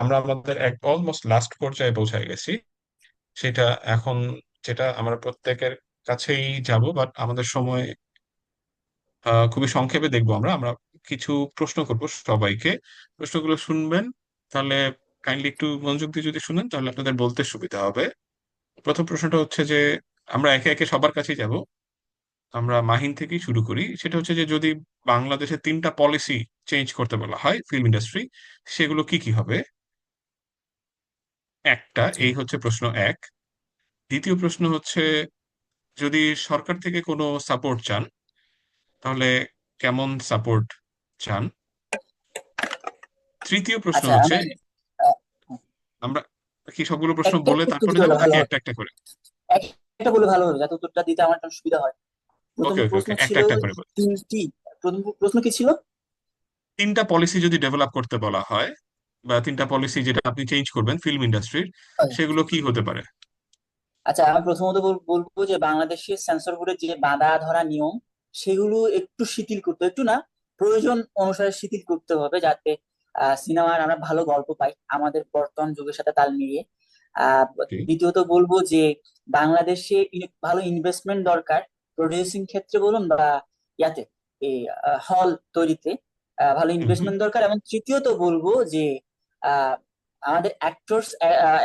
আমরা আমাদের এক অলমোস্ট লাস্ট পর্যায়ে পৌঁছে গেছি। সেটা এখন, যেটা আমরা প্রত্যেকের কাছেই যাব, বাট আমাদের সময় খুবই সংক্ষেপে দেখবো। আমরা আমরা কিছু প্রশ্ন করব সবাইকে, প্রশ্নগুলো শুনবেন। তাহলে কাইন্ডলি একটু মনোযোগ দিয়ে যদি শুনেন তাহলে আপনাদের বলতে সুবিধা হবে। প্রথম প্রশ্নটা হচ্ছে যে, আমরা একে একে সবার কাছেই যাব। আমরা মাহিন থেকেই শুরু করি। সেটা হচ্ছে যে, যদি বাংলাদেশে তিনটা পলিসি চেঞ্জ করতে বলা হয় ফিল্ম ইন্ডাস্ট্রি, সেগুলো কি কি হবে? একটা, এই হচ্ছে প্রশ্ন এক। দ্বিতীয় প্রশ্ন হচ্ছে, যদি সরকার থেকে কোনো সাপোর্ট চান তাহলে কেমন সাপোর্ট চান? তৃতীয় প্রশ্ন আচ্ছা, হচ্ছে, আমি আহ, আমরা কি সবগুলো প্রশ্ন একটা বলে একটা উত্তর তারপরে দিতে যাবো বললে ভালো নাকি হবে। একটা একটা করে? একটা বলে ভালো হবে যাতে উত্তরটা দিতে আমার একটু সুবিধা হয়। প্রথম ওকে ওকে প্রশ্ন ওকে, একটা ছিল একটা করে বলি। তিনটি। প্রথম প্রশ্ন কি ছিল? তিনটা পলিসি যদি ডেভেলপ করতে বলা হয়, বা তিনটা পলিসি যেটা আপনি চেঞ্জ করবেন ফিল্ম ইন্ডাস্ট্রির, সেগুলো কি হতে পারে? আচ্ছা, আমি প্রথমত বলবো যে বাংলাদেশের সেন্সর বোর্ডের যে বাঁধা ধরা নিয়ম, সেগুলো একটু শিথিল করতে, একটু না, প্রয়োজন অনুসারে শিথিল করতে হবে, যাতে সিনেমার আমরা ভালো গল্প পাই আমাদের বর্তমান যুগের সাথে তাল মিলিয়ে। আহ কি? দ্বিতীয়ত বলবো যে বাংলাদেশে ভালো ইনভেস্টমেন্ট দরকার, প্রডিউসিং ক্ষেত্রে বলুন বা ইয়াতে, এই হল তৈরিতে ভালো হুম হুম। ইনভেস্টমেন্ট দরকার। এবং তৃতীয়ত বলবো যে আমাদের অ্যাক্টরস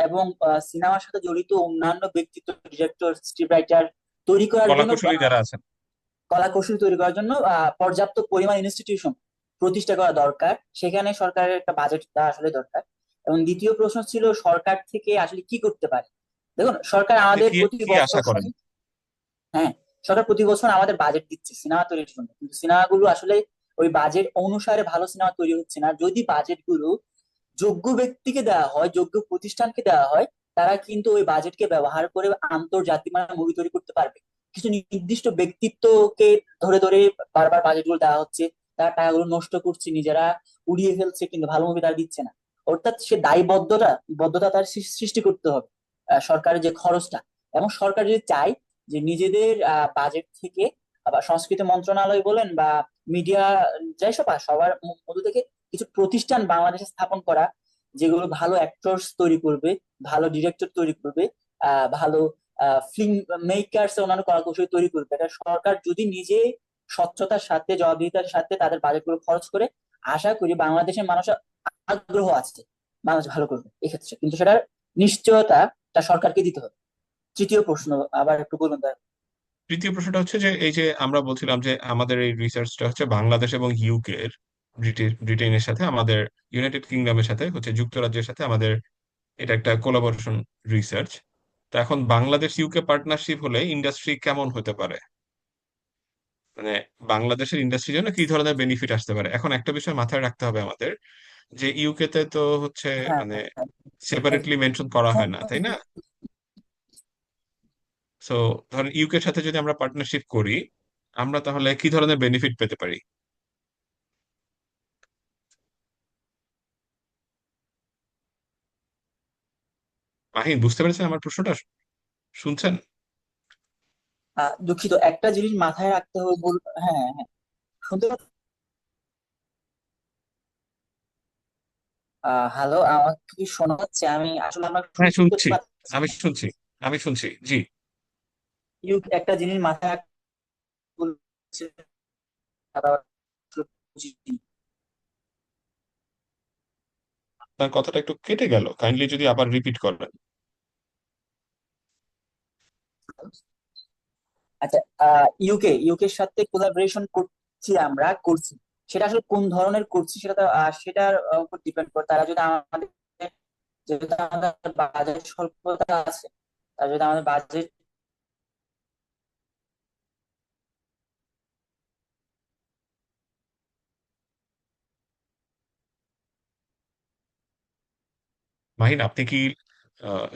এবং সিনেমার সাথে জড়িত অন্যান্য ব্যক্তিত্ব, ডিরেক্টর, স্ক্রিপ্ট রাইটার তৈরি করার কলা জন্য, কুশলী যারা আছেন। কলা কৌশল তৈরি করার জন্য পর্যাপ্ত পরিমাণ ইনস্টিটিউশন প্রতিষ্ঠা করা দরকার। সেখানে সরকারের একটা বাজেট দেওয়া আসলে দরকার। এবং দ্বিতীয় প্রশ্ন ছিল সরকার থেকে আসলে কি করতে পারে। দেখুন, সরকার আপনি আমাদের কি প্রতি কি আশা বছর, করেন? হ্যাঁ, সরকার প্রতি বছর আমাদের বাজেট দিচ্ছে সিনেমা তৈরির জন্য, কিন্তু সিনেমাগুলো আসলে ওই বাজেট অনুসারে ভালো সিনেমা তৈরি হচ্ছে না। যদি বাজেট গুলো যোগ্য ব্যক্তিকে দেওয়া হয়, যোগ্য প্রতিষ্ঠানকে দেওয়া হয়, তারা কিন্তু ওই বাজেটকে ব্যবহার করে আন্তর্জাতিক মানের মুভি তৈরি করতে পারবে। কিছু নির্দিষ্ট ব্যক্তিত্বকে ধরে ধরে বারবার বাজেট গুলো দেওয়া হচ্ছে, তারা টাকাগুলো নষ্ট করছে, নিজেরা উড়িয়ে ফেলছে, কিন্তু ভালো মুভি তারা দিচ্ছে না। অর্থাৎ সে দায়বদ্ধতা বদ্ধতা তার সৃষ্টি করতে হবে সরকারের যে খরচটা। এবং সরকার যদি চায় যে নিজেদের বাজেট থেকে, আবার সংস্কৃতি মন্ত্রণালয় বলেন বা মিডিয়া, যেসব সবার মধ্য থেকে কিছু প্রতিষ্ঠান বাংলাদেশে স্থাপন করা, যেগুলো ভালো অ্যাক্টরস তৈরি করবে, ভালো ডিরেক্টর তৈরি করবে, ভালো ফিল্ম মেকার্স, অন্যান্য কলাকুশলী তৈরি করবে, এটা সরকার যদি নিজে স্বচ্ছতার সাথে, জবাবদিহিতার সাথে তাদের বাজেটগুলো খরচ করে, আশা করি বাংলাদেশের মানুষের আগ্রহ আছে বাংলাদেশ ভালো করবে এক্ষেত্রে, কিন্তু সেটার নিশ্চয়তা সরকারকে দিতে হবে। তৃতীয় প্রশ্ন আবার একটু বলুন তার। তৃতীয় প্রশ্নটা হচ্ছে যে, এই যে আমরা বলছিলাম যে আমাদের এই রিসার্চটা হচ্ছে বাংলাদেশ এবং ইউকে এর, ব্রিটেনের সাথে আমাদের, ইউনাইটেড কিংডমের সাথে হচ্ছে যুক্তরাজ্যের সাথে আমাদের, এটা একটা কোলাবোরেশন রিসার্চ। তো এখন বাংলাদেশ ইউকে পার্টনারশিপ হলে ইন্ডাস্ট্রি কেমন হতে পারে? মানে বাংলাদেশের ইন্ডাস্ট্রির জন্য কি ধরনের বেনিফিট আসতে পারে? এখন একটা বিষয় মাথায় রাখতে হবে আমাদের, যে ইউকে তে তো হচ্ছে হ্যাঁ, মানে সেপারেটলি মেনশন করা হয় না, তাই না? সো ধরেন ইউকে এর সাথে যদি আমরা পার্টনারশিপ করি, আমরা তাহলে কি ধরনের বেনিফিট পেতে পারি? মাহিন, বুঝতে পেরেছেন আমার প্রশ্নটা? শুনছেন? দুঃখিত, একটা জিনিস মাথায় রাখতে হবে হ্যাঁ, হ্যাঁ, হ্যাঁ, শুনতে হ্যালো, আমাকে কি শোনা যাচ্ছে? আমি আসলে আমার হ্যাঁ শুনতে শুনছি। পাচ্ছি আমি না। শুনছি। আমি শুনছি, জি। একটা জিনিস মাথায় রাখতে বলছে, তারা আসলে বুঝিনি। আপনার কথাটা একটু কেটে গেল, কাইন্ডলি যদি আবার রিপিট করেন। আচ্ছা, ইউকে এর সাথে কোলাবোরেশন করছি, আমরা করছি, সেটা আসলে কোন ধরনের করছি সেটা তো সেটার উপর ডিপেন্ড করে। তারা যদি আমাদের, যেহেতু আমাদের বাজেট স্বল্পতা আছে, তারা যদি আমাদের বাজেট, মাহিন, আপনি কি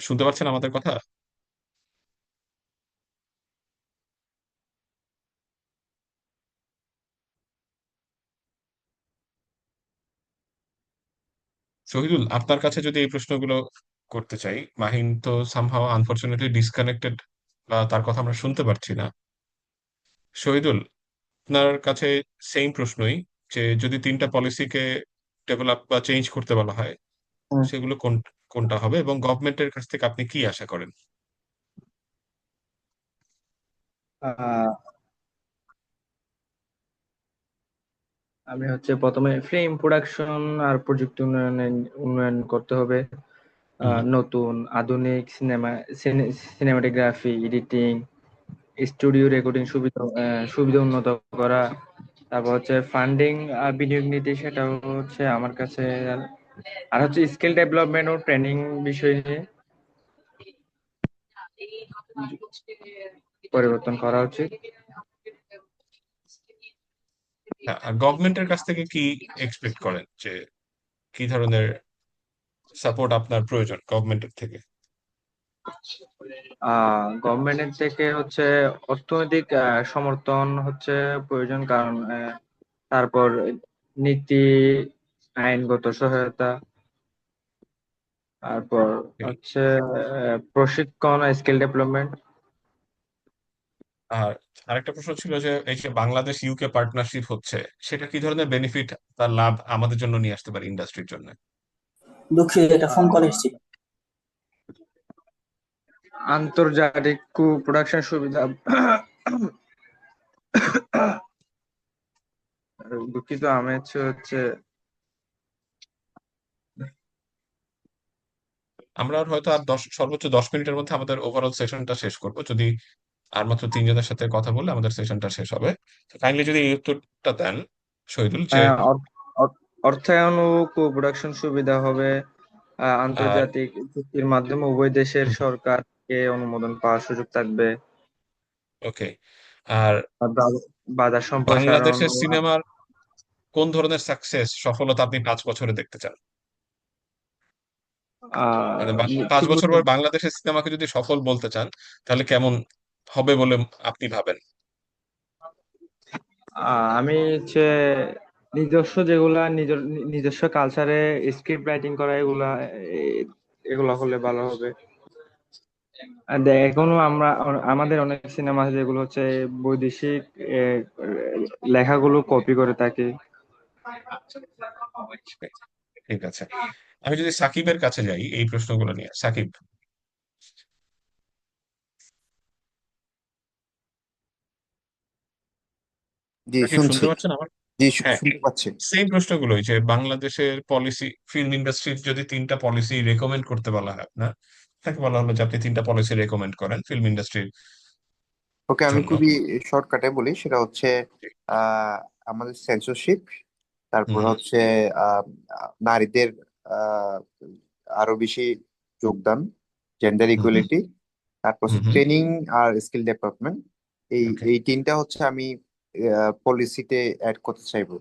শুনতে পাচ্ছেন আমাদের কথা? শহীদুল, আপনার কাছে যদি এই প্রশ্নগুলো করতে চাই, মাহিন তো সামহাও আনফরচুনেটলি ডিসকানেক্টেড, বা তার কথা আমরা শুনতে পারছি না। শহীদুল, আপনার কাছে সেম প্রশ্নই, যে যদি তিনটা পলিসিকে ডেভেলপ বা চেঞ্জ করতে বলা হয়, হুম। সেগুলো কোনটা হবে, এবং গভর্নমেন্টের কাছ থেকে আপনি কি আশা করেন? আহ, আমি হচ্ছে প্রথমে ফিল্ম প্রোডাকশন আর প্রযুক্তি উন্নয়ন করতে হবে। হুম। নতুন আধুনিক সিনেমাটোগ্রাফি, এডিটিং, স্টুডিও রেকর্ডিং সুবিধা উন্নত করা। তারপর হচ্ছে ফান্ডিং, বিনিয়োগ নীতি, সেটা হচ্ছে আমার কাছে। আর আর হচ্ছে স্কিল ডেভেলপমেন্ট ও ট্রেনিং বিষয় নিয়ে পরিবর্তন করা উচিত। গভর্নমেন্টের কাছ থেকে কি এক্সপেক্ট করেন, যে কি ধরনের সাপোর্ট আপনার প্রয়োজন গভর্নমেন্টের থেকে? গভর্নমেন্টের থেকে হচ্ছে অর্থনৈতিক সমর্থন হচ্ছে প্রয়োজন, কারণ তারপর নীতি, আইনগত সহায়তা, তারপর হচ্ছে প্রশিক্ষণ, স্কিল ডেভেলপমেন্ট। আর আরেকটা প্রশ্ন ছিল যে এই যে বাংলাদেশ ইউকে পার্টনারশিপ হচ্ছে, সেটা কি ধরনের বেনিফিট তার লাভ আমাদের জন্য নিয়ে আসতে পারে, ইন্ডাস্ট্রির জন্য? দুঃখিত, একটা ফোন কল এসেছিল। আন্তর্জাতিক প্রোডাকশন সুবিধা। দুঃখিত, আমি হচ্ছে আমরা আর হয়তো আর সর্বোচ্চ 10 মিনিটের মধ্যে আমাদের ওভারঅল সেশনটা শেষ করব, যদি আর মাত্র তিনজনের সাথে কথা বললে আমাদের সেশনটা শেষ হবে। কাইন্ডলি যদি এই উত্তরটা দেন, শহীদুল, যে অর্থায়ন ও প্রোডাকশন সুবিধা হবে। আর আন্তর্জাতিক চুক্তির মাধ্যমে উভয় দেশের সরকারকে অনুমোদন পাওয়ার সুযোগ থাকবে। ওকে। আর আর বাজার সম্প্রসারণ বাংলাদেশের ও সিনেমার কোন ধরনের সাকসেস, সফলতা আপনি 5 বছরে দেখতে চান? মানে পাঁচ শুধু বছর পর বাংলাদেশের সিনেমাকে যদি সফল বলতে চান, তাহলে কেমন হবে বলে আপনি ভাবেন? আমি হচ্ছে নিজস্ব যেগুলা নিজস্ব কালচারে স্ক্রিপ্ট রাইটিং করা, এগুলা হলে ভালো হবে। আর এখনো আমাদের অনেক সিনেমা আছে যেগুলো হচ্ছে বৈদেশিক এ, লেখাগুলো কপি করে থাকে। ঠিক আছে। আমি যদি সাকিবের কাছে যাই এই প্রশ্নগুলো নিয়ে, সাকিব, জি সাকিব শুনছি। শুনতে পাচ্ছেন আমার? জি হ্যাঁ, শুনতে পাচ্ছি। সেম প্রশ্নগুলোই, যে বাংলাদেশের পলিসি, ফিল্ম ইন্ডাস্ট্রির যদি 3টা পলিসি রেকমেন্ড করতে বলা হয় আপনার, তাকে বলা হলো যে আপনি 3টা পলিসি রেকমেন্ড করেন ফিল্ম ইন্ডাস্ট্রির ওকে, আমি জন্য। খুবই শর্টকাটে বলি। সেটা হচ্ছে আহ, আমাদের সেন্সরশিপ, তারপর হুম। হচ্ছে আহ, নারীদের আহ, আরো বেশি যোগদান, জেন্ডার হুম। হুম। ইকুয়ালিটি, তারপর হচ্ছে হুম। ট্রেনিং আর স্কিল ডেভেলপমেন্ট। এই ওকে। এই তিনটা হচ্ছে আমি পলিসিতে অ্যাড করতে চাইবো।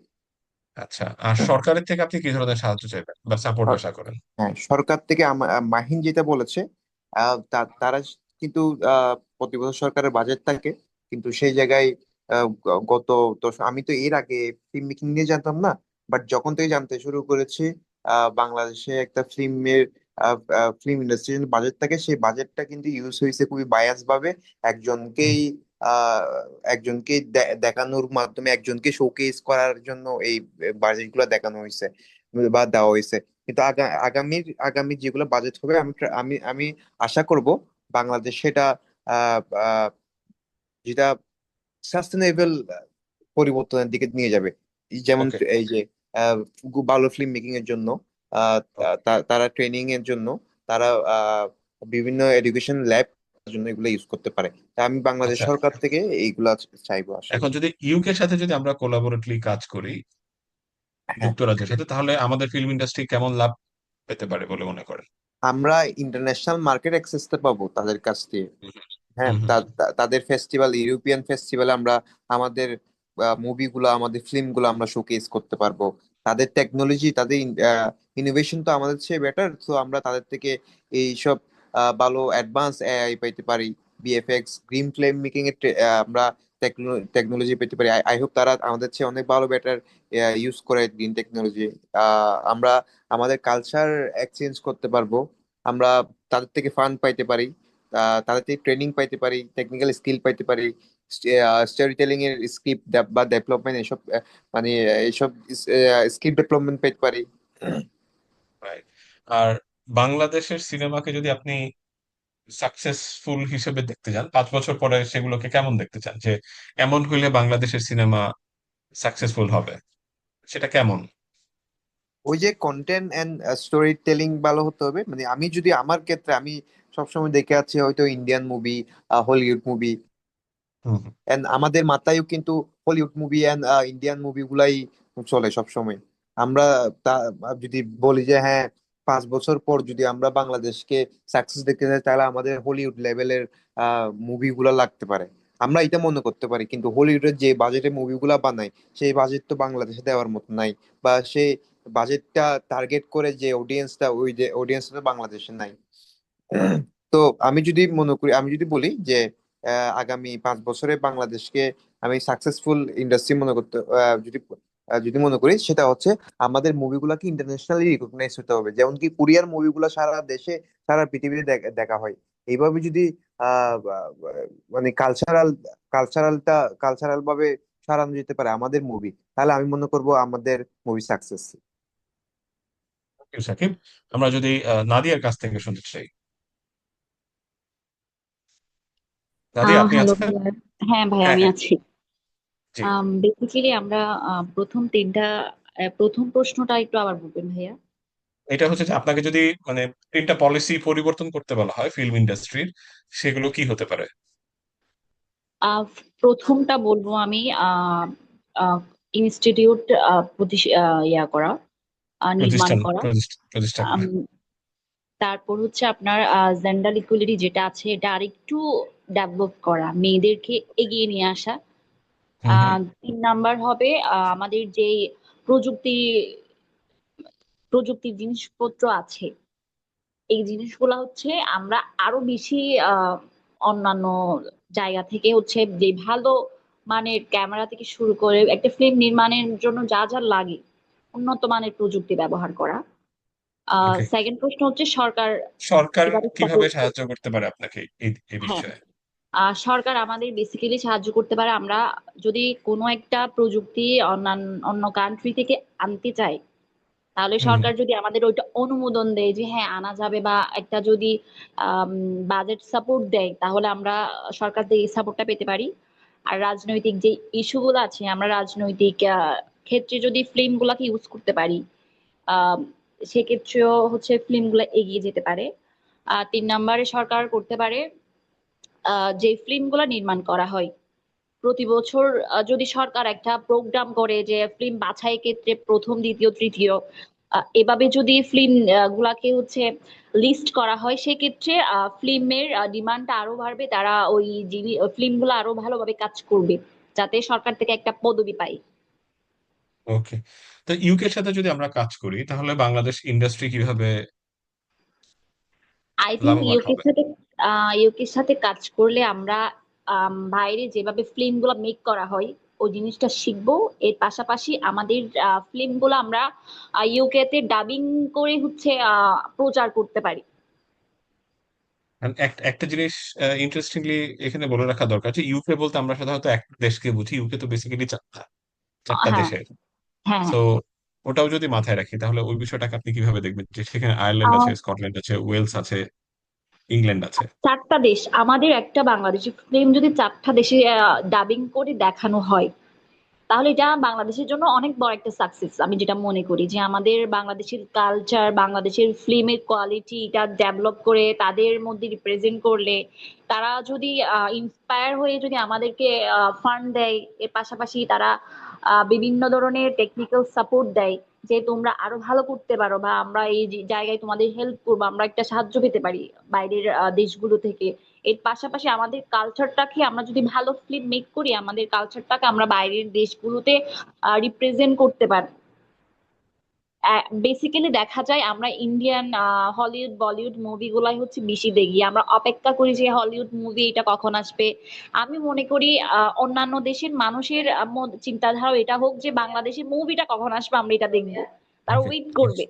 আচ্ছা, আর সরকারের থেকে আপনি কি ধরনের সাহায্য চাইবেন বা সাপোর্ট আশা করেন? হ্যাঁ, সরকার থেকে মাহিন যেটা বলেছে, তারা কিন্তু প্রতি বছর সরকারের বাজেট থাকে, কিন্তু সেই জায়গায় গত আমি তো এর আগে ফিল্ম মেকিং নিয়ে জানতাম না, বাট যখন থেকে জানতে শুরু করেছি বাংলাদেশে একটা ফিল্ম ইন্ডাস্ট্রির বাজেট থাকে, সেই বাজেটটা কিন্তু ইউজ হয়েছে খুবই বায়াস ভাবে। হুম। একজনকেই আহ একজনকে দেখানোর মাধ্যমে, একজনকে শোকেস করার জন্য এই বাজেট গুলো দেখানো হয়েছে বা দেওয়া হয়েছে। কিন্তু আগামী যেগুলো বাজেট হবে, আমি আশা করব বাংলাদেশ সেটা আহ, আহ, যেটা সাস্টেনেবল পরিবর্তনের দিকে নিয়ে যাবে। যেমন ওকে। এই যে আহ, ভালো ফিল্ম মেকিং এর জন্য আহ, ওকে। তারা ট্রেনিং এর জন্য, তারা বিভিন্ন এডুকেশন ল্যাব জন্য এগুলো ইউজ করতে পারে। তা আমি বাংলাদেশ আচ্ছা, সরকার থেকে এইগুলা চাইবো আসলে। এখন যদি ইউকের সাথে যদি আমরা কোলাবোরেটলি কাজ করি, হ্যাঁ, যুক্তরাজ্যের সাথে, তাহলে আমাদের ফিল্ম ইন্ডাস্ট্রি কেমন লাভ পেতে পারে বলে মনে করেন? আমরা ইন্টারন্যাশনাল মার্কেট অ্যাক্সেসটা পাবো তাদের কাছ থেকে। হুম। হ্যাঁ, হুম। হুম। তাদের ফেস্টিভ্যাল, ইউরোপিয়ান ফেস্টিভ্যালে আমরা আমাদের মুভিগুলো, আমাদের ফিল্মগুলো আমরা শোকেস করতে পারবো। তাদের টেকনোলজি, তাদের ইনোভেশন তো আমাদের চেয়ে বেটার, তো আমরা তাদের থেকে এইসব ভালো অ্যাডভান্স এআই পাইতে পারি, বিএফএক্স, গ্রিন ফিল্ম মেকিং এর আমরা টেকনোলজি পেতে পারি। আই হোপ তারা আমাদের চেয়ে অনেক ভালো বেটার ইউজ করে গ্রিন টেকনোলজি। আমরা আমাদের কালচার এক্সচেঞ্জ করতে পারবো, আমরা তাদের থেকে ফান্ড পাইতে পারি, তাদের থেকে ট্রেনিং পাইতে পারি, টেকনিক্যাল স্কিল পাইতে পারি, স্টোরি টেলিং এর স্ক্রিপ্ট বা ডেভেলপমেন্ট, এসব মানে এইসব স্ক্রিপ্ট ডেভেলপমেন্ট পেতে পারি। Right. আর বাংলাদেশের সিনেমাকে যদি আপনি সাকসেসফুল হিসেবে দেখতে চান 5 বছর পরে, সেগুলোকে কেমন দেখতে চান, যে এমন হইলে বাংলাদেশের সিনেমা সাকসেসফুল হবে, সেটা কেমন? ওই যে কন্টেন্ট এন্ড স্টোরি টেলিং ভালো হতে হবে। মানে আমি যদি আমার ক্ষেত্রে আমি সবসময় দেখে আছি হয়তো Indian movie, Hollywood movie, hmm hmm. And আমাদের মাথায়ও কিন্তু Hollywood movie and Indian movie গুলাই চলে সব সময়। আমরা তা যদি বলি যে হ্যাঁ 5 বছর পর যদি আমরা বাংলাদেশকে সাকসেস দেখতে চাই তাহলে আমাদের হলিউড লেভেলের মুভিগুলা লাগতে পারে, আমরা এটা মনে করতে পারি। কিন্তু হলিউডের যে বাজেটে মুভিগুলা বানায় সেই বাজেট তো বাংলাদেশে দেওয়ার মতো নাই, বা সেই বাজেটটা টার্গেট করে যে অডিয়েন্সটা ওই যে অডিয়েন্সটা বাংলাদেশে নাই। তো আমি যদি মনে করি, আমি যদি বলি যে আগামী 5 বছরে বাংলাদেশকে আমি সাকসেসফুল ইন্ডাস্ট্রি মনে করতে যদি মনে করি, সেটা হচ্ছে আমাদের মুভিগুলোকে ইন্টারন্যাশনালি রিকগনাইজ হতে হবে। যেমন কি কোরিয়ার মুভিগুলো সারা দেশে সারা পৃথিবীতে দেখা হয়। এইভাবে যদি মানে কালচারাল ভাবে সারানো যেতে পারে আমাদের মুভি, তাহলে আমি মনে করব আমাদের movie success. Thank you, Shakib. আমরা যদি নাদিয়ার কাছ থেকে শুনতে চাই। নাদিয়া, আপনি হ্যালো আছেন? ভাইয়া। হ্যাঁ ভাই, হ্যাঁ আমি হ্যাঁ। আছি। জি। বেসিক্যালি আমরা প্রথম প্রশ্নটা একটু আবার বলবেন ভাইয়া। এটা হচ্ছে যে আপনাকে যদি মানে 3টা পলিসি পরিবর্তন করতে বলা হয় ফিল্ম ইন্ডাস্ট্রির, সেগুলো কি হতে পারে? আহ, প্রথমটা বলবো আমি ইনস্টিটিউট ইয়া করা, নির্মাণ করা। প্রতিষ্ঠা আম, করা। তারপর হচ্ছে আপনার জেন্ডার ইকুয়ালিটি যেটা আছে এটা আরেকটু ডেভেলপ করা, মেয়েদেরকে এগিয়ে নিয়ে আসা। হুম হুম। 3 নাম্বার হবে আমাদের যে প্রযুক্তি প্রযুক্তির জিনিসপত্র আছে, এই জিনিসগুলা হচ্ছে আমরা আরো বেশি আহ অন্যান্য জায়গা থেকে হচ্ছে যে ভালো মানের ক্যামেরা থেকে শুরু করে একটা ফিল্ম নির্মাণের জন্য যা যা লাগে উন্নত মানের প্রযুক্তি ব্যবহার করা। ওকে। সেকেন্ড প্রশ্ন হচ্ছে সরকার সরকার কিভাবে কিভাবে সাপোর্ট সাহায্য করবে। করতে পারে আপনাকে এই এই হ্যাঁ, বিষয়ে? সরকার আমাদের বেসিক্যালি সাহায্য করতে পারে। আমরা যদি কোনো একটা প্রযুক্তি অন্য কান্ট্রি থেকে আনতে চাই, তাহলে হুম হুম। সরকার যদি আমাদের ওইটা অনুমোদন দেয় যে হ্যাঁ আনা যাবে, বা একটা যদি বাজেট সাপোর্ট দেয়, তাহলে আমরা সরকার থেকে এই সাপোর্টটা পেতে পারি। আর রাজনৈতিক যে ইস্যুগুলো আছে, আমরা রাজনৈতিক ক্ষেত্রে যদি ফিল্ম গুলাকে ইউজ করতে পারি, আহ সেক্ষেত্রেও হচ্ছে ফিল্ম গুলা এগিয়ে যেতে পারে। 3 নম্বরে সরকার করতে পারে যে ফিল্ম গুলা নির্মাণ করা হয় প্রতি বছর, যদি সরকার একটা প্রোগ্রাম করে যে ফিল্ম বাছাই ক্ষেত্রে প্রথম, দ্বিতীয়, তৃতীয়, এভাবে যদি ফিল্ম গুলাকে হচ্ছে লিস্ট করা হয়, সেক্ষেত্রে ফিল্মের ডিমান্ডটা আরো বাড়বে, তারা ওই ফিল্ম গুলো আরো ভালোভাবে কাজ করবে, যাতে সরকার থেকে একটা পদবি পায়। ওকে। তো ইউকের সাথে যদি আমরা কাজ করি, তাহলে বাংলাদেশ ইন্ডাস্ট্রি কিভাবে আই থিঙ্ক লাভবান ইউকের হবে? সাথে ইউকের সাথে কাজ করলে আমরা বাইরে যেভাবে ফিল্ম গুলো মেক করা হয় ওই জিনিসটা শিখবো। এর পাশাপাশি আমাদের ফিল্ম গুলো আমরা ইউকে তে ডাবিং করে হচ্ছে প্রচার করতে পারি। And একটা জিনিস ইন্টারেস্টিংলি এখানে বলে রাখা দরকার, যে ইউকে বলতে আমরা সাধারণত একটা দেশকে বুঝি, ইউকে তো বেসিক্যালি চারটা চারটা হ্যাঁ, দেশের। হ্যাঁ, সো হ্যাঁ। ওটাও যদি মাথায় রাখি, তাহলে ওই বিষয়টাকে আপনি কিভাবে দেখবেন, যে সেখানে আয়ারল্যান্ড আহ, আছে, স্কটল্যান্ড আছে, ওয়েলস আছে, ইংল্যান্ড আছে। 4টা দেশ, আমাদের একটা বাংলাদেশি ফিল্ম যদি 4টা দেশে ডাবিং করে দেখানো হয়, তাহলে এটা বাংলাদেশের জন্য অনেক বড় একটা সাকসেস। আমি যেটা মনে করি যে আমাদের বাংলাদেশের কালচার, বাংলাদেশের ফিল্মের কোয়ালিটি এটা ডেভেলপ করে তাদের মধ্যে রিপ্রেজেন্ট করলে, তারা যদি ইন্সপায়ার হয়ে যদি আমাদেরকে ফান্ড দেয়, এর পাশাপাশি তারা বিভিন্ন ধরনের টেকনিক্যাল সাপোর্ট দেয় যে তোমরা আরো ভালো করতে পারো, বা আমরা এই যে জায়গায় তোমাদের হেল্প করবো, আমরা একটা সাহায্য পেতে পারি বাইরের দেশগুলো থেকে। এর পাশাপাশি আমাদের কালচারটাকে আমরা যদি ভালো ফিল্ম মেক করি, আমাদের কালচারটাকে আমরা বাইরের দেশগুলোতে রিপ্রেজেন্ট করতে পারি। বেসিক্যালি দেখা যায় আমরা ইন্ডিয়ান হলিউড বলিউড মুভিগুলাই হচ্ছে বেশি দেখি, আমরা অপেক্ষা করি যে হলিউড মুভি এটা কখন আসবে। আমি মনে করি অন্যান্য দেশের মানুষের চিন্তাধারা এটা হোক যে বাংলাদেশের মুভিটা কখন আসবে আমরা এটা দেখবো, তারা ওকে। ওয়েট করবে।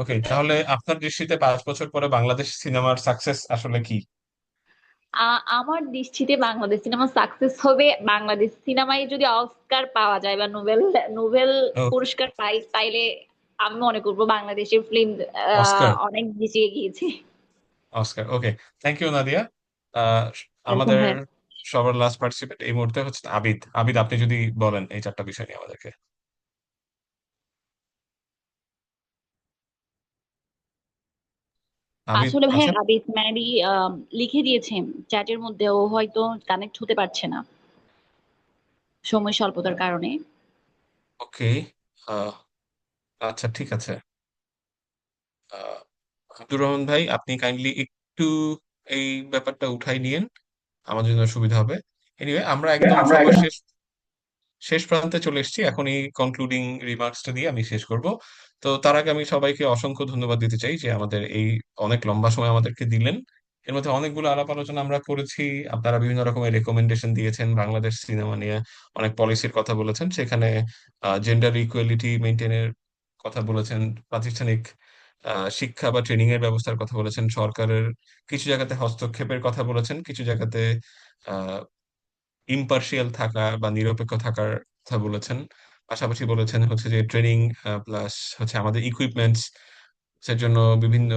ওকে, তাহলে আপনার দৃষ্টিতে 5 বছর পরে বাংলাদেশ সিনেমার সাকসেস আসলে কি? আমার দৃষ্টিতে বাংলাদেশ সিনেমা সাকসেস হবে বাংলাদেশ সিনেমায় যদি অস্কার পাওয়া যায় বা নোবেল নোবেল ও, পুরস্কার পাই, তাইলে আমি মনে করবো বাংলাদেশের ফিল্ম অস্কার। অনেক বেশি এগিয়েছে। Oscar, okay. Thank you Nadia. Ah, welcome আমাদের ভাইয়া। সবার লাস্ট পার্টিসিপেন্ট এই মুহূর্তে হচ্ছে আবিদ। আবিদ, আপনি যদি বলেন এই চারটা বিষয় নিয়ে আমাদেরকে। আবিদ আসলে ভাইয়া আছেন? আবিদ মেবি লিখে দিয়েছে চ্যাটের মধ্যে, ও হয়তো কানেক্ট হতে পারছে না সময় স্বল্পতার কারণে। ওকে। আচ্ছা, ঠিক আছে। আহ, আব্দুর রহমান ভাই, আপনি কাইন্ডলি একটু এই ব্যাপারটা উঠাই নিয়েন, আমার জন্য সুবিধা হবে। এনিওয়ে, আমরা একদম আমরা সবার একদম শেষ শেষ প্রান্তে চলে এসেছি। এখন এই কনক্লুডিং রিমার্কসটা দিয়ে আমি শেষ করব। তো তার আগে আমি সবাইকে অসংখ্য ধন্যবাদ দিতে চাই যে আমাদের এই অনেক লম্বা সময় আমাদেরকে দিলেন। এর মধ্যে অনেকগুলো আলাপ আলোচনা আমরা করেছি। আপনারা বিভিন্ন রকমের রেকমেন্ডেশন দিয়েছেন বাংলাদেশ সিনেমা নিয়ে, অনেক পলিসির কথা বলেছেন, সেখানে জেন্ডার ইকুয়ালিটি মেনটেনের কথা বলেছেন, প্রাতিষ্ঠানিক শিক্ষা বা ট্রেনিং এর ব্যবস্থার কথা বলেছেন, সরকারের কিছু জায়গাতে হস্তক্ষেপের কথা বলেছেন, কিছু জায়গাতে ইম্পার্শিয়াল থাকা বা নিরপেক্ষ থাকার কথা বলেছেন। পাশাপাশি বলেছেন হচ্ছে যে ট্রেনিং প্লাস হচ্ছে আমাদের ইকুইপমেন্টস এর জন্য বিভিন্ন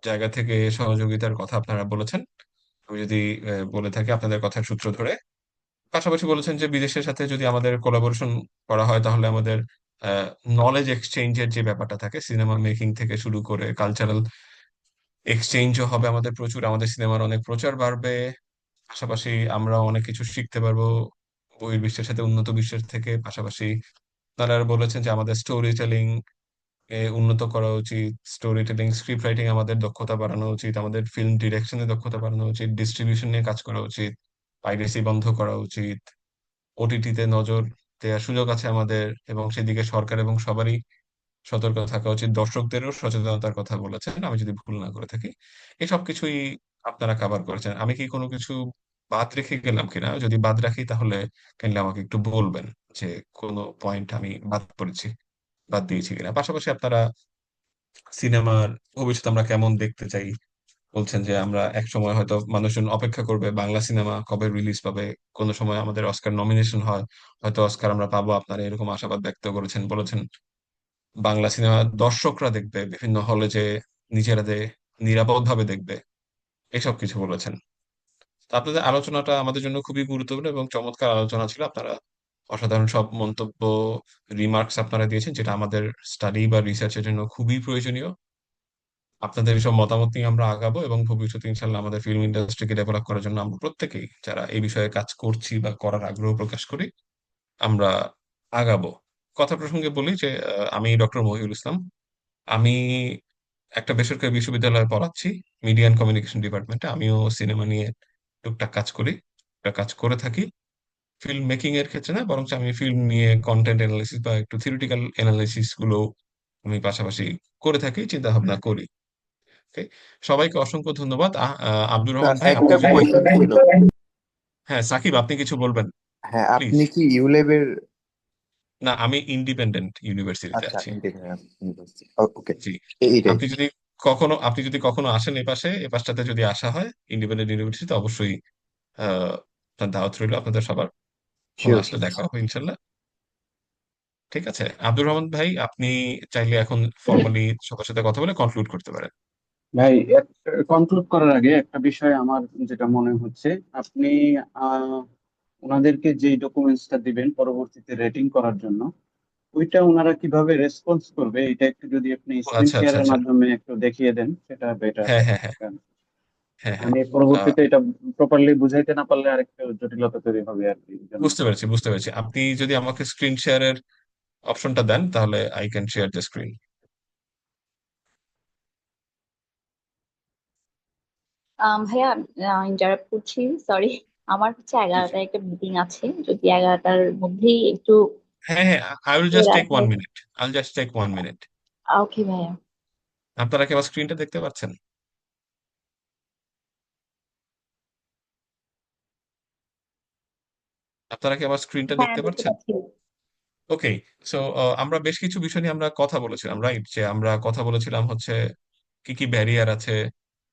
জায়গা থেকে সহযোগিতার কথা আপনারা বলেছেন। আমি যদি বলে থাকি আপনাদের কথার সূত্র ধরে, পাশাপাশি বলেছেন যে বিদেশের সাথে যদি আমাদের কোলাবোরেশন করা হয় তাহলে আমাদের নলেজ এক্সচেঞ্জের যে ব্যাপারটা থাকে, সিনেমা মেকিং থেকে শুরু করে কালচারাল এক্সচেঞ্জও হবে আমাদের প্রচুর, আমাদের সিনেমার অনেক প্রচার বাড়বে। পাশাপাশি আমরা অনেক কিছু শিখতে পারবো বহির্বিশ্বের সাথে, উন্নত বিশ্বের থেকে। পাশাপাশি তারা বলেছেন যে আমাদের স্টোরি টেলিং এ উন্নত করা উচিত, স্টোরি টেলিং স্ক্রিপ্ট রাইটিং আমাদের দক্ষতা বাড়ানো উচিত, আমাদের ফিল্ম ডিরেকশনে দক্ষতা বাড়ানো উচিত, ডিস্ট্রিবিউশন নিয়ে কাজ করা উচিত, পাইরেসি বন্ধ করা উচিত, ওটিটিতে নজর দেওয়ার সুযোগ আছে আমাদের, এবং সেদিকে সরকার এবং সবারই সতর্ক থাকা উচিত। দর্শকদেরও সচেতনতার কথা বলেছেন, আমি যদি ভুল না করে থাকি। এসব কিছুই আপনারা কভার করেছেন। আমি কি কোনো কিছু বাদ রেখে গেলাম কিনা? যদি বাদ রাখি তাহলে কাইন্ডলি আমাকে একটু বলবেন যে কোনো পয়েন্ট আমি বাদ দিয়েছি কিনা। পাশাপাশি আপনারা সিনেমার ভবিষ্যৎ আমরা কেমন দেখতে চাই বলছেন, যে আমরা এক সময় হয়তো মানুষজন অপেক্ষা করবে বাংলা সিনেমা কবে রিলিজ পাবে, কোন সময় আমাদের অস্কার নমিনেশন হয়, হয়তো অস্কার আমরা পাবো, আপনারা এরকম আশাবাদ ব্যক্ত করেছেন। বলেছেন বাংলা সিনেমা দর্শকরা দেখবে, বিভিন্ন হলে যে নিজেরা নিরাপদ ভাবে দেখবে, এসব কিছু বলেছেন। তো আপনাদের আলোচনাটা আমাদের জন্য খুবই গুরুত্বপূর্ণ এবং চমৎকার আলোচনা ছিল। আপনারা অসাধারণ সব মন্তব্য, রিমার্কস আপনারা দিয়েছেন, যেটা আমাদের স্টাডি বা রিসার্চের জন্য খুবই প্রয়োজনীয়। আপনাদের এসব মতামত নিয়ে আমরা আগাবো এবং ভবিষ্যতে ইনশাল্লাহ আমাদের ফিল্ম ইন্ডাস্ট্রিকে ডেভেলপ করার জন্য আমরা প্রত্যেকেই যারা এই বিষয়ে কাজ করছি বা করার আগ্রহ প্রকাশ করি, আমরা আগাবো। কথা প্রসঙ্গে বলি যে আমি ডক্টর মহিউল ইসলাম। আমি একটা বেসরকারি বিশ্ববিদ্যালয়ে পড়াচ্ছি, মিডিয়া অ্যান্ড কমিউনিকেশন ডিপার্টমেন্টে। আমিও সিনেমা নিয়ে টুকটাক কাজ করি, টুকটাক কাজ করে থাকি। ফিল্ম মেকিং এর ক্ষেত্রে না, বরং আমি ফিল্ম নিয়ে কন্টেন্ট অ্যানালিসিস বা একটু থিওরিটিক্যাল অ্যানালিসিস গুলো আমি পাশাপাশি করে থাকি, চিন্তা ভাবনা করি। Okay? সবাইকে অসংখ্য ধন্যবাদ। আব্দুর রহমান ভাই, আপনি একটা যদি কোয়েশ্চেন ছিল। হ্যাঁ, সাকিব, আপনি কিছু বলবেন হ্যাঁ, প্লিজ। আপনি কি ইউলেবের? না, আমি ইন্ডিপেন্ডেন্ট ইউনিভার্সিটিতে আচ্ছা, আছি। ইন্ডিয়ান ইউনিভার্সিটি, ওকে। জি। এইটাই। আপনি যদি কখনো আসেন এ পাশটাতে যদি আসা হয় ইন্ডিপেন্ডেন্ট ইউনিভার্সিটিতে, অবশ্যই আহ আপনার দাওয়াত রইল আপনাদের সবার। তখন শিওর। আসলে দেখা হবে ইনশাল্লাহ। ঠিক আছে, আব্দুর রহমান ভাই, আপনি চাইলে এখন ফর্মালি সবার সাথে কথা বলে কনক্লুড করতে পারেন। ভাই, কনক্লুড করার আগে একটা বিষয় আমার যেটা মনে হচ্ছে, আপনি আহ ওনাদেরকে যেই ডকুমেন্টসটা দিবেন পরবর্তীতে রেটিং করার জন্য, ওইটা ওনারা কিভাবে রেসপন্স করবে এটা একটু যদি আপনি ও, স্ক্রিন আচ্ছা, আচ্ছা, শেয়ারের আচ্ছা। মাধ্যমে একটু দেখিয়ে দেন, সেটা বেটার হ্যাঁ, হয়। হ্যাঁ, হ্যাঁ, কারণ হ্যাঁ, হ্যাঁ। আমি আহ, পরবর্তীতে এটা প্রপারলি বুঝাইতে না পারলে আরেকটু জটিলতা তৈরি হবে আর কি, এই জন্য। বুঝতে পেরেছি। আপনি যদি আমাকে স্ক্রিন শেয়ারের অপশনটা দেন তাহলে I can share the screen. ভাইয়া ইন্টারাপ্ট করছি, সরি। আমার হচ্ছে 11টায় একটা মিটিং আছে, যদি 11টার মধ্যেই একটু হ্যাঁ, হ্যাঁ, আই উইল দিয়ে জাস্ট টেক ওয়ান রাখেন। Minute. I will just take 1 minute. Okay ভাইয়া। আপনারা কি আমার স্ক্রিনটা দেখতে পাচ্ছেন? আপনারা কি আমার স্ক্রিনটা হ্যাঁ, দেখতে দেখতে পাচ্ছেন? পাচ্ছি। ওকে। সো আমরা বেশ কিছু বিষয় নিয়ে আমরা কথা বলেছিলাম, রাইট? যে আমরা কথা বলেছিলাম হচ্ছে কি কি ব্যারিয়ার আছে,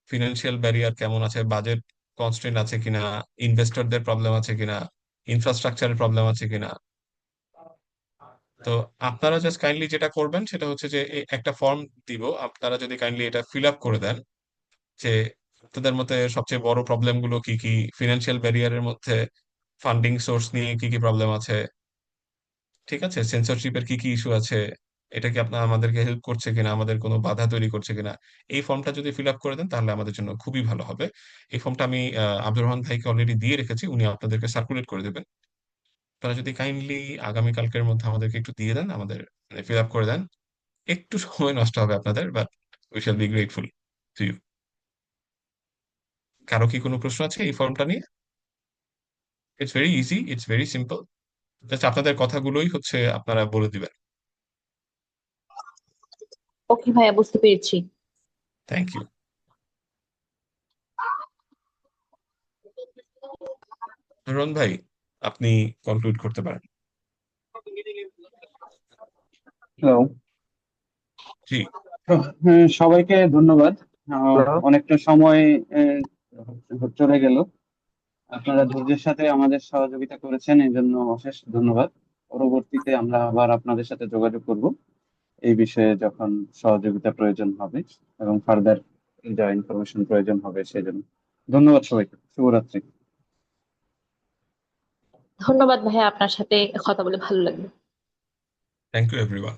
ফিনান্সিয়াল ব্যারিয়ার কেমন আছে, বাজেট কনস্ট্রেন্ট আছে কিনা, ইনভেস্টরদের প্রবলেম আছে কিনা, ইনফ্রাস্ট্রাকচারের প্রবলেম আছে কিনা। তো আপনারা জাস্ট কাইন্ডলি যেটা করবেন সেটা হচ্ছে যে একটা ফর্ম দিব, আপনারা যদি কাইন্ডলি এটা ফিল আপ করে দেন যে আপনাদের মধ্যে সবচেয়ে বড় প্রবলেম গুলো কি কি, ফিনান্সিয়াল ব্যারিয়ারের মধ্যে ফান্ডিং সোর্স নিয়ে কি কি প্রবলেম আছে, ঠিক আছে, সেন্সরশিপের কি কি ইস্যু আছে, এটা কি আপনার আমাদেরকে হেল্প করছে কিনা, আমাদের কোনো বাধা তৈরি করছে কিনা, এই ফর্মটা যদি ফিল আপ করে দেন তাহলে আমাদের জন্য খুবই ভালো হবে। এই ফর্মটা আমি আব্দুর রহমান ভাইকে অলরেডি দিয়ে রেখেছি, উনি আপনাদেরকে সার্কুলেট করে দেবেন। তারা যদি কাইন্ডলি আগামী কালকের মধ্যে আমাদেরকে একটু দিয়ে দেন, আমাদের ফিল আপ করে দেন, একটু সময় নষ্ট হবে আপনাদের, but we shall be grateful to you. কারো কি কোনো প্রশ্ন আছে এই ফর্মটা নিয়ে? It's very easy, it's very simple, just আপনাদের কথাগুলোই হচ্ছে আপনারা বলে দিবেন। ওকে ভাইয়া, বুঝতে পেরেছি। Thank you. রন ভাই, আপনি কনক্লুড করতে পারেন। হ্যালো। জি। সবাইকে ধন্যবাদ। হ্যালো। অনেকটা সময় চলে গেল। আপনারা ধৈর্যের সাথে আমাদের সহযোগিতা করেছেন, এই জন্য অশেষ ধন্যবাদ। পরবর্তীতে আমরা আবার আপনাদের সাথে যোগাযোগ করব এই বিষয়ে যখন সহযোগিতা প্রয়োজন হবে এবং ফার্দার যা ইনফরমেশন প্রয়োজন হবে সেজন্য। ধন্যবাদ সবাইকে, শুভরাত্রি। ধন্যবাদ ভাইয়া, আপনার সাথে কথা বলে ভালো লাগলো। Thank you everyone.